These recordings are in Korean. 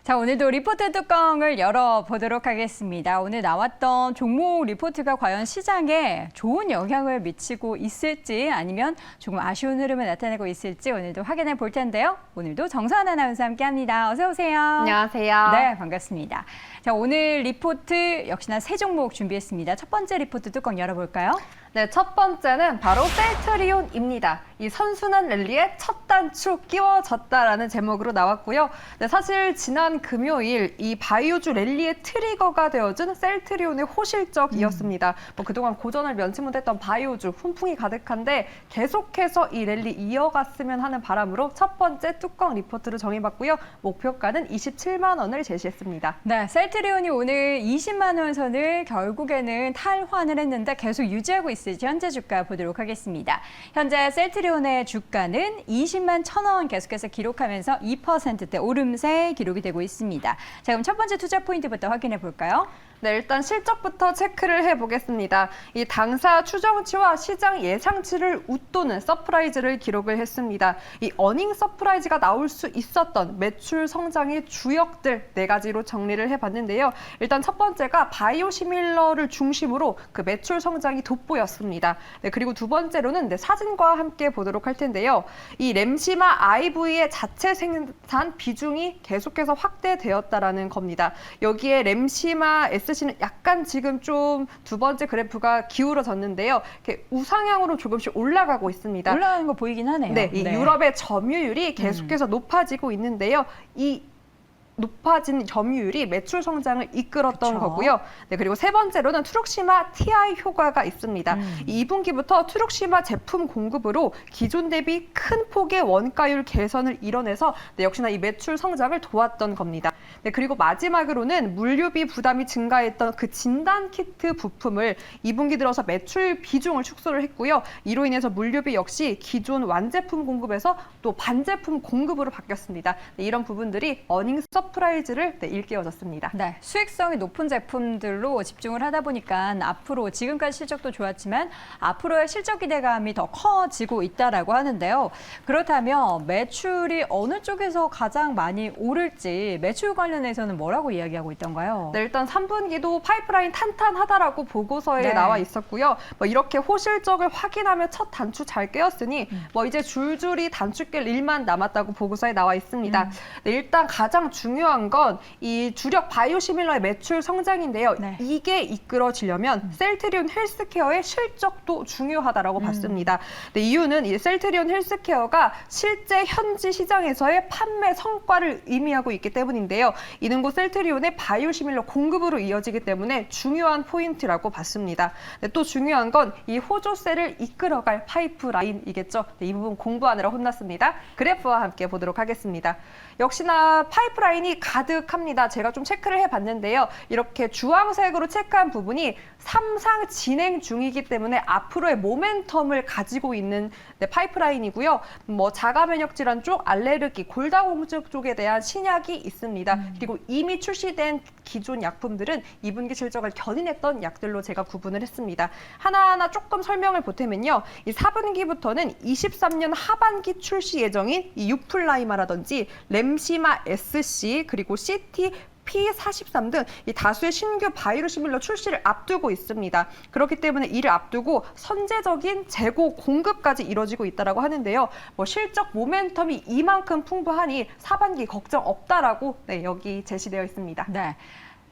자, 오늘도 리포트 뚜껑을 열어보도록 하겠습니다. 오늘 나왔던 종목 리포트가 과연 시장에 좋은 영향을 미치고 있을지 아니면 조금 아쉬운 흐름을 나타내고 있을지 오늘도 확인해 볼 텐데요. 오늘도 정서한 아나운서와 함께합니다. 어서 오세요. 안녕하세요. 네, 반갑습니다. 자, 오늘 리포트 역시나 세 종목 준비했습니다. 첫 번째 리포트 뚜껑 열어볼까요? 네, 첫 번째는 바로 셀트리온입니다. 이 선순환 랠리에 첫 단추 끼워졌다라는 제목으로 나왔고요. 네, 사실 지난 금요일 이 바이오주 랠리의 트리거가 되어준 셀트리온의 호실적이었습니다. 그동안 고전을 면치 못했던 바이오주 훈풍이 가득한데 계속해서 이 랠리 이어갔으면 하는 바람으로 첫 번째 뚜껑 리포트를 정해봤고요. 목표가는 27만 원을 제시했습니다. 네, 셀트리온이 오늘 20만 원 선을 결국에는 탈환을 했는데 계속 유지하고 있을지 현재 주가 보도록 하겠습니다. 현재 셀트리온의 주가는 20만 1,000원 계속해서 기록하면서 2%대 오름세 기록이 되고 있습니다. 자, 그럼 첫 번째 투자 포인트부터 확인해 볼까요? 네, 일단 실적부터 체크를 해보겠습니다. 이 당사 추정치와 시장 예상치를 웃도는 서프라이즈를 기록을 했습니다. 이 어닝 서프라이즈가 나올 수 있었던 매출 성장의 주역들 4가지로 정리를 해봤는데요. 일단 첫 번째가 바이오시밀러를 중심으로 그 매출 성장이 돋보였습니다. 네, 그리고 두 번째로는 사진과 함께 보도록 할 텐데요. 이 램시마 IV의 자체 생산 비중이 계속해서 확대되었다라는 겁니다. 여기에 램시마 S씨는 약간 지금 좀 두 번째 그래프가 기울어졌는데요. 이렇게 우상향으로 조금씩 올라가고 있습니다. 올라가는 거 보이긴 하네요. 네, 이 유럽의 점유율이 계속해서 높아지고 있는데요. 이 높아진 점유율이 매출 성장을 이끌었던 그쵸. 거고요. 네, 그리고 세 번째로는 트룩시마 TI 효과가 있습니다. 이 2분기부터 트룩시마 제품 공급으로 기존 대비 큰 폭의 원가율 개선을 이뤄내서 역시나 이 매출 성장을 도왔던 겁니다. 네, 그리고 마지막으로는 물류비 부담이 증가했던 그 진단 키트 부품을 2분기 들어서 매출 비중을 축소를 했고요. 이로 인해서 물류비 역시 기존 완제품 공급에서 또 반제품 공급으로 바뀌었습니다. 네, 이런 부분들이 어닝 서프라이즈를 일깨워줬습니다. 네, 수익성이 높은 제품들로 집중을 하다 보니까 앞으로 지금까지 실적도 좋았지만 앞으로의 실적 기대감이 더 커지고 있다라고 하는데요. 그렇다면 매출이 어느 쪽에서 가장 많이 오를지 매출 관련해서는 뭐라고 이야기하고 있던가요? 네, 일단 3분기도 파이프라인 탄탄하다라고 보고서에 네. 나와 있었고요. 이렇게 호실적을 확인하며 첫 단추 잘 깨었으니 이제 줄줄이 단추 깰 일만 남았다고 보고서에 나와 있습니다. 네, 일단 가장 중요한 건 이 주력 바이오시밀러의 매출 성장인데요. 네. 이게 이끌어지려면 셀트리온 헬스케어의 실적도 중요하다라고 봤습니다. 네, 이유는 이 셀트리온 헬스케어가 실제 현지 시장에서의 판매 성과를 의미하고 있기 때문인데요. 이는 곧 셀트리온의 바이오시밀러 공급으로 이어지기 때문에 중요한 포인트라고 봤습니다. 네, 또 중요한 건 이 호조세를 이끌어갈 파이프라인이겠죠. 네, 이 부분 공부하느라 혼났습니다. 그래프와 함께 보도록 하겠습니다. 역시나 파이프라인이 가득합니다. 제가 좀 체크를 해봤는데요. 이렇게 주황색으로 체크한 부분이 삼상 진행 중이기 때문에 앞으로의 모멘텀을 가지고 있는 파이프라인이고요. 자가 면역 질환 쪽, 알레르기, 골다공증 쪽에 대한 신약이 있습니다. 그리고 이미 출시된 기존 약품들은 2분기 실적을 견인했던 약들로 제가 구분을 했습니다. 하나하나 조금 설명을 보태면요. 이 4분기부터는 23년 하반기 출시 예정인 이 유플라이마라든지 램시마 SC 그리고 CT P43 등 이 다수의 신규 바이오시밀러 출시를 앞두고 있습니다. 그렇기 때문에 이를 앞두고 선제적인 재고 공급까지 이뤄지고 있다고 하는데요. 실적 모멘텀이 이만큼 풍부하니 사반기 걱정 없다라고 여기 제시되어 있습니다. 네.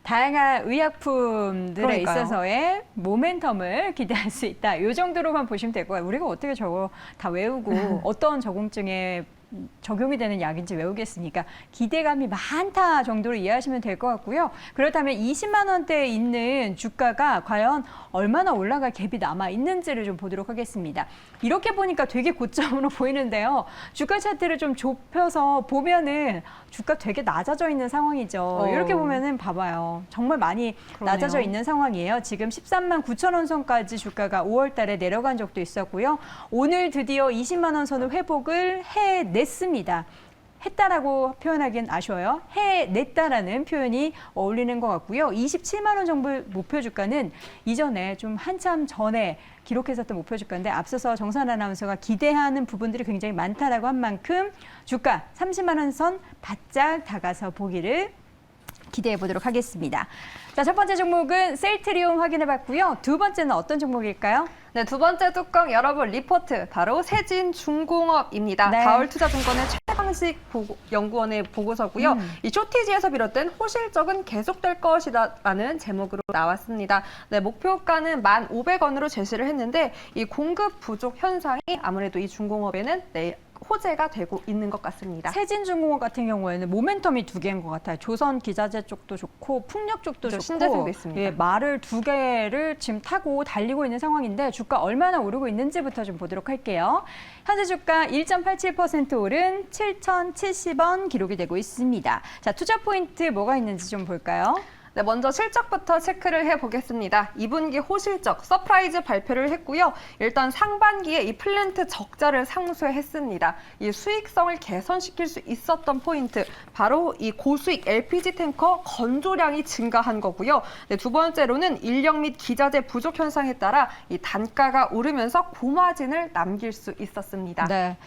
다양한 의약품들에 그러니까요. 있어서의 모멘텀을 기대할 수 있다. 이 정도로만 보시면 되고요. 우리가 어떻게 저거 다 외우고 어떤 저공증에 적용이 되는 약인지 외우겠습니까? 기대감이 많다 정도로 이해하시면 될 것 같고요. 그렇다면 20만 원대에 있는 주가가 과연 얼마나 올라갈 갭이 남아 있는지를 좀 보도록 하겠습니다. 이렇게 보니까 되게 고점으로 보이는데요. 주가 차트를 좀 좁혀서 보면은 주가 되게 낮아져 있는 상황이죠. 이렇게 보면은 봐봐요. 정말 많이 그러네요. 낮아져 있는 상황이에요. 지금 13만 9천 원 선까지 주가가 5월 달에 내려간 적도 있었고요. 오늘 드디어 20만 원 선을 회복을 해냈습니다. 했다라고 표현하기엔 아쉬워요. 해냈다라는 표현이 어울리는 것 같고요. 27만 원 정도 목표 주가는 이전에 좀 한참 전에 기록했었던 목표 주가인데 앞서서 정선 아나운서가 기대하는 부분들이 굉장히 많다라고 한 만큼 주가 30만 원 선 바짝 다가서 보기를 기대해 보도록 하겠습니다. 자, 첫 번째 종목은 셀트리온 확인해 봤고요. 두 번째는 어떤 종목일까요? 네, 두 번째 뚜껑 열어볼 리포트, 바로 세진중공업입니다. 네. 가을투자증권의 최강식 연구원의 보고서고요. 이 쇼티지에서 비롯된 호실적은 계속될 것이다라는 제목으로 나왔습니다. 네, 목표가는 1,500원으로 제시를 했는데 이 공급 부족 현상이 아무래도 이 중공업에는 호재가 되고 있는 것 같습니다. 세진중공업 같은 경우에는 모멘텀이 두 개인 것 같아요. 조선 기자재 쪽도 좋고 풍력 쪽도 좋고 신재생도 있습니다. 예, 말을 두 개를 지금 타고 달리고 있는 상황인데 주가 얼마나 오르고 있는지부터 좀 보도록 할게요. 현재 주가 1.87% 오른 7,070원 기록이 되고 있습니다. 자, 투자 포인트 뭐가 있는지 좀 볼까요? 네, 먼저 실적부터 체크를 해보겠습니다. 2분기 호실적 서프라이즈 발표를 했고요. 일단 상반기에 이 플랜트 적자를 상쇄했습니다. 이 수익성을 개선시킬 수 있었던 포인트, 바로 이 고수익 LPG 탱커 건조량이 증가한 거고요. 네, 두 번째로는 인력 및 기자재 부족 현상에 따라 이 단가가 오르면서 고마진을 남길 수 있었습니다. 네.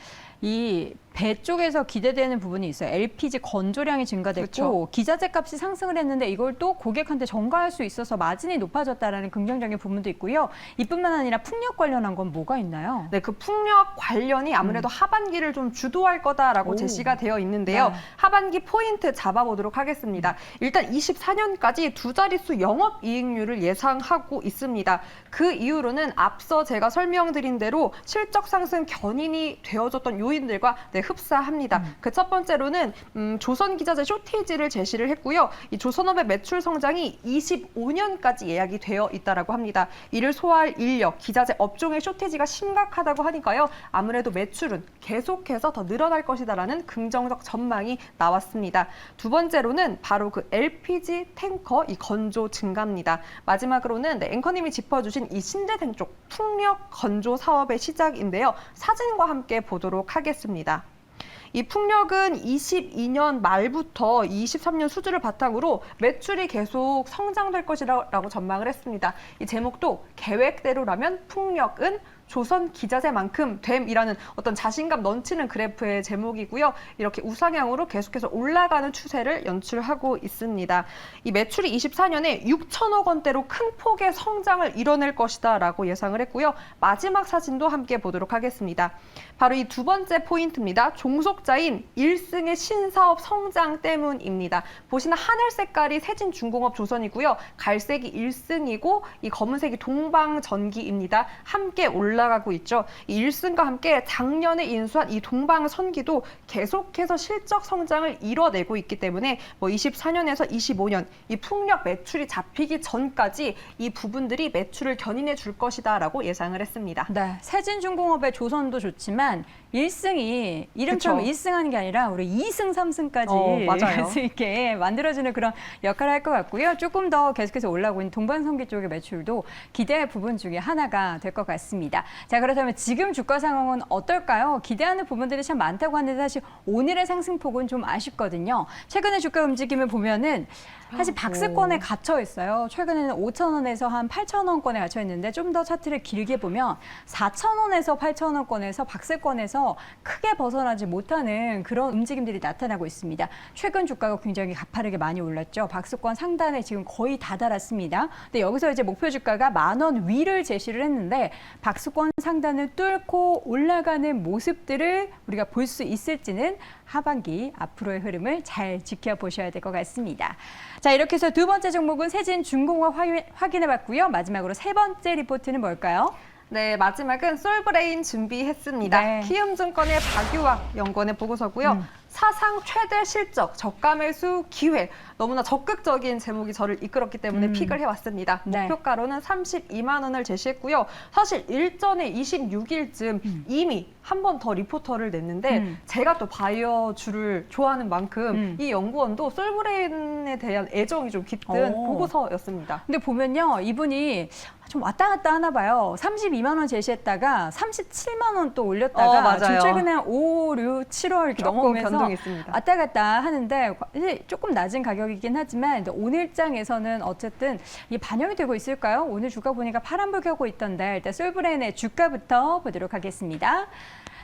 이 배 쪽에서 기대되는 부분이 있어요. LPG 건조량이 증가됐고 그렇죠. 기자재 값이 상승을 했는데 이걸 또 고객한테 전가할 수 있어서 마진이 높아졌다라는 긍정적인 부분도 있고요. 이뿐만 아니라 풍력 관련한 건 뭐가 있나요? 네, 그 풍력 관련이 아무래도 하반기를 좀 주도할 거다라고 오. 제시가 되어 있는데요. 네. 하반기 포인트 잡아보도록 하겠습니다. 일단 24년까지 두 자릿수 영업이익률을 예상하고 있습니다. 그 이유로는 앞서 제가 설명드린 대로 실적 상승 견인이 되어졌던 요인들과 흡사합니다. 그 첫 번째로는 조선 기자재 쇼티지를 제시를 했고요. 이 조선업의 매출 성장이 25년까지 예약이 되어 있다라고 합니다. 이를 소화할 인력, 기자재 업종의 쇼티지가 심각하다고 하니까요. 아무래도 매출은 계속해서 더 늘어날 것이다라는 긍정적 전망이 나왔습니다. 두 번째로는 바로 그 LPG 탱커 이 건조 증가입니다. 마지막으로는 앵커님이 짚어주신 이 신재생 쪽 풍력 건조 사업의 시작인데요. 사진과 함께 보도록 하겠습니다. 이 풍력은 22년 말부터 23년 수주를 바탕으로 매출이 계속 성장될 것이라고 전망을 했습니다. 이 제목도 계획대로라면 풍력은 조선 기자재만큼 됨이라는 어떤 자신감 넘치는 그래프의 제목이고요. 이렇게 우상향으로 계속해서 올라가는 추세를 연출하고 있습니다. 이 매출이 24년에 6천억 원대로 큰 폭의 성장을 이뤄낼 것이다라고 예상을 했고요. 마지막 사진도 함께 보도록 하겠습니다. 바로 이 두 번째 포인트입니다. 종속자인 1승의 신사업 성장 때문입니다. 보시는 하늘 색깔이 세진중공업 조선이고요. 갈색이 1승이고 이 검은색이 동방전기입니다. 함께 올라가고 있죠. 이 1승과 함께 작년에 인수한 이 동방선기도 계속해서 실적 성장을 이뤄내고 있기 때문에 24년에서 25년 이 풍력 매출이 잡히기 전까지 이 부분들이 매출을 견인해 줄 것이다라고 예상을 했습니다. 네, 세진중공업의 조선도 좋지만 1승이 이름처럼 그쵸. 1승하는 게 아니라 우리 2승, 3승까지 맞아요. 할 수 있게 만들어주는 그런 역할을 할 것 같고요. 조금 더 계속해서 올라오고 있는 동방선기 쪽의 매출도 기대할 부분 중에 하나가 될 것 같습니다. 자, 그렇다면 지금 주가 상황은 어떨까요? 기대하는 부분들이 참 많다고 하는데 사실 오늘의 상승폭은 좀 아쉽거든요. 최근에 주가 움직임을 보면은 사실 박스권에 갇혀 있어요. 최근에는 5,000원에서 한 8,000원권에 갇혀 있는데 좀 더 차트를 길게 보면 4,000원에서 8,000원권에서 박스권에서 크게 벗어나지 못하는 그런 움직임들이 나타나고 있습니다. 최근 주가가 굉장히 가파르게 많이 올랐죠. 박스권 상단에 지금 거의 다다랐습니다. 근데 여기서 이제 목표 주가가 10,000원 위를 제시를 했는데 박스권 상단을 뚫고 올라가는 모습들을 우리가 볼 수 있을지는 하반기 앞으로의 흐름을 잘 지켜보셔야 될 것 같습니다. 자, 이렇게 해서 두 번째 종목은 세진중공업 확인해봤고요. 마지막으로 세 번째 리포트는 뭘까요? 네, 마지막은 솔브레인 준비했습니다. 네. 키움증권의 박유학 연구원의 보고서고요. 사상 최대 실적, 저가 매수 기회. 너무나 적극적인 제목이 저를 이끌었기 때문에 픽을 해왔습니다. 네. 목표가로는 32만 원을 제시했고요. 사실 일전에 26일쯤 이미 한 번 더 리포터를 냈는데 제가 또 바이오주를 좋아하는 만큼 이 연구원도 솔브레인에 대한 애정이 좀 깃든 오. 보고서였습니다. 근데 보면요, 이분이 좀 왔다 갔다 하나 봐요. 32만 원 제시했다가 37만 원 또 올렸다가 맞아요. 지금 최근에 5, 6, 7월 이렇게 조금 넘어오면서 변동이 있습니다. 왔다 갔다 하는데 이제 조금 낮은 가격이긴 하지만 오늘장에서는 어쨌든 이게 반영이 되고 있을까요? 오늘 주가 보니까 파란불 켜고 있던데 일단 솔브레인의 주가부터 보도록 하겠습니다.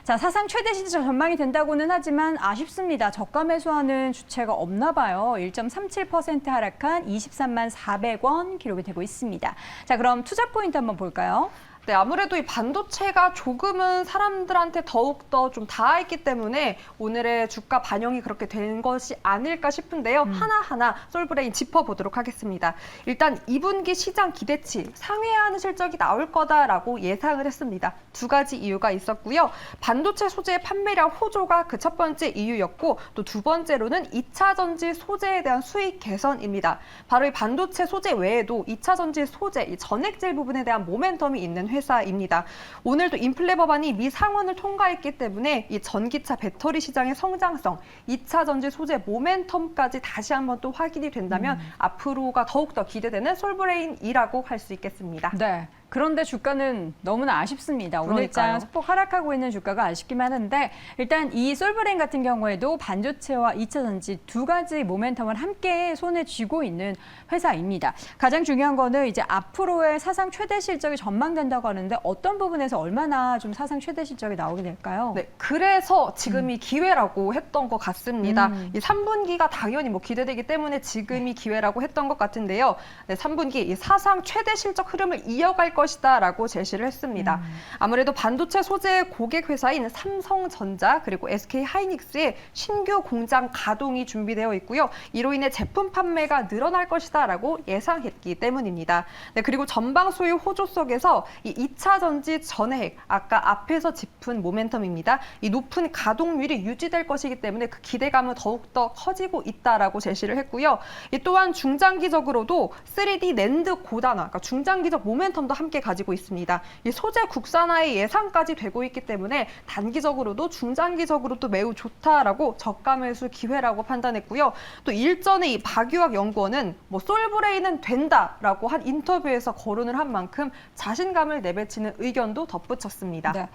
자, 사상 최대 시장 전망이 된다고는 하지만 아쉽습니다. 저가 매수하는 주체가 없나 봐요. 1.37% 하락한 23만 400원 기록이 되고 있습니다. 자, 그럼 투자 포인트 한번 볼까요? 네, 아무래도 이 반도체가 조금은 사람들한테 더욱더 좀 닿아있기 때문에 오늘의 주가 반영이 그렇게 된 것이 아닐까 싶은데요. 하나하나 솔브레인 짚어보도록 하겠습니다. 일단 2분기 시장 기대치 상회하는 실적이 나올 거다라고 예상을 했습니다. 두 가지 이유가 있었고요. 반도체 소재 판매량 호조가 그 첫 번째 이유였고 또 두 번째로는 2차 전지 소재에 대한 수익 개선입니다. 바로 이 반도체 소재 외에도 2차 전지 소재, 이 전액질 부분에 대한 모멘텀이 있는 회사입니다. 오늘도 인플레 법안이 미 상원을 통과했기 때문에 이 전기차 배터리 시장의 성장성, 2차 전지 소재 모멘텀까지 다시 한번 또 확인이 된다면 앞으로가 더욱더 기대되는 솔브레인이라고 할 수 있겠습니다. 네. 그런데 주가는 너무나 아쉽습니다. 그러니까요. 오늘장 소폭 하락하고 있는 주가가 아쉽기만 한데 일단 이 솔브레인 같은 경우에도 반도체와 2차 전지 두 가지 모멘텀을 함께 손에 쥐고 있는 회사입니다. 가장 중요한 거는 이제 앞으로의 사상 최대 실적이 전망된다고 하는데 어떤 부분에서 얼마나 좀 사상 최대 실적이 나오게 될까요? 네, 그래서 지금이 기회라고 했던 것 같습니다. 이 3분기가 당연히 뭐 기대되기 때문에 지금이 기회라고 했던 것 같은데요. 네, 3분기 이 사상 최대 실적 흐름을 이어갈 것이다라고 제시를 했습니다. 아무래도 반도체 소재 고객 회사인 삼성전자 그리고 SK하이닉스의 신규 공장 가동이 준비되어 있고요. 이로 인해 제품 판매가 늘어날 것이다라고 예상했기 때문입니다. 네, 그리고 전방 소유 호조 속에서 이 2차 전지 전해액, 아까 앞에서 짚은 모멘텀입니다. 이 높은 가동률이 유지될 것이기 때문에 그 기대감은 더욱더 커지고 있다라고 제시를 했고요. 이 또한 중장기적으로도 3D 낸드 고단화, 그러니까 중장기적 모멘텀도 함께 가지고 있습니다. 이 소재 국산화의 예상까지 되고 있기 때문에 단기적으로도 중장기적으로도 매우 좋다라고 저가 매수 기회라고 판단했고요. 또 일전에 이 박유학 연구원은 뭐 솔브레인은 된다라고 한 인터뷰에서 거론을 한 만큼 자신감을 내비치는 의견도 덧붙였습니다. 네.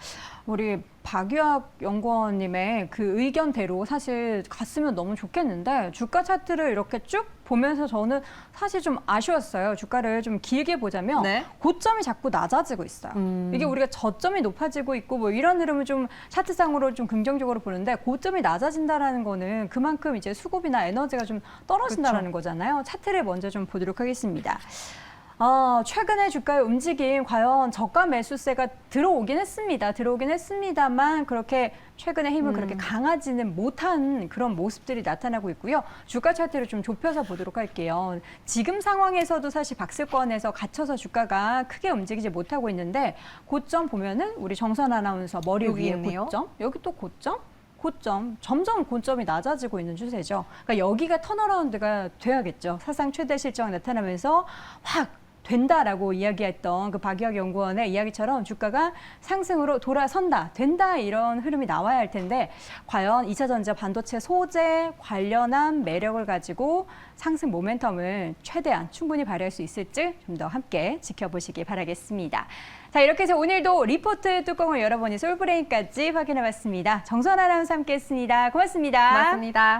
우리 박유학 연구원님의 그 의견대로 사실 갔으면 너무 좋겠는데 주가 차트를 이렇게 쭉 보면서 저는 사실 좀 아쉬웠어요. 주가를 좀 길게 보자면 네. 고점이 자꾸 낮아지고 있어요. 이게 우리가 저점이 높아지고 있고 뭐 이런 흐름을 좀 차트상으로 좀 긍정적으로 보는데 고점이 낮아진다라는 거는 그만큼 이제 수급이나 에너지가 좀 떨어진다라는 거잖아요. 차트를 먼저 좀 보도록 하겠습니다. 최근에 주가의 움직임 과연 저가 매수세가 들어오긴 했습니다만 그렇게 최근에 힘을 그렇게 강하지는 못한 그런 모습들이 나타나고 있고요. 주가 차트를 좀 좁혀서 보도록 할게요. 지금 상황에서도 사실 박스권에서 갇혀서 주가가 크게 움직이지 못하고 있는데 고점 보면은 우리 정선 아나운서 머리 여기 위에 있네요. 고점, 여기 또 고점, 점점 고점이 낮아지고 있는 추세죠. 그러니까 여기가 턴어라운드가 돼야겠죠. 사상 최대 실적 나타나면서 확 된다라고 이야기했던 그 박유학 연구원의 이야기처럼 주가가 상승으로 돌아선다, 된다 이런 흐름이 나와야 할 텐데 과연 2차 전지 반도체 소재 관련한 매력을 가지고 상승 모멘텀을 최대한 충분히 발휘할 수 있을지 좀 더 함께 지켜보시기 바라겠습니다. 자, 이렇게 해서 오늘도 리포트 뚜껑을 열어보니 솔브레인까지 확인해봤습니다. 정선 아나운서 함께했습니다. 고맙습니다. 고맙습니다.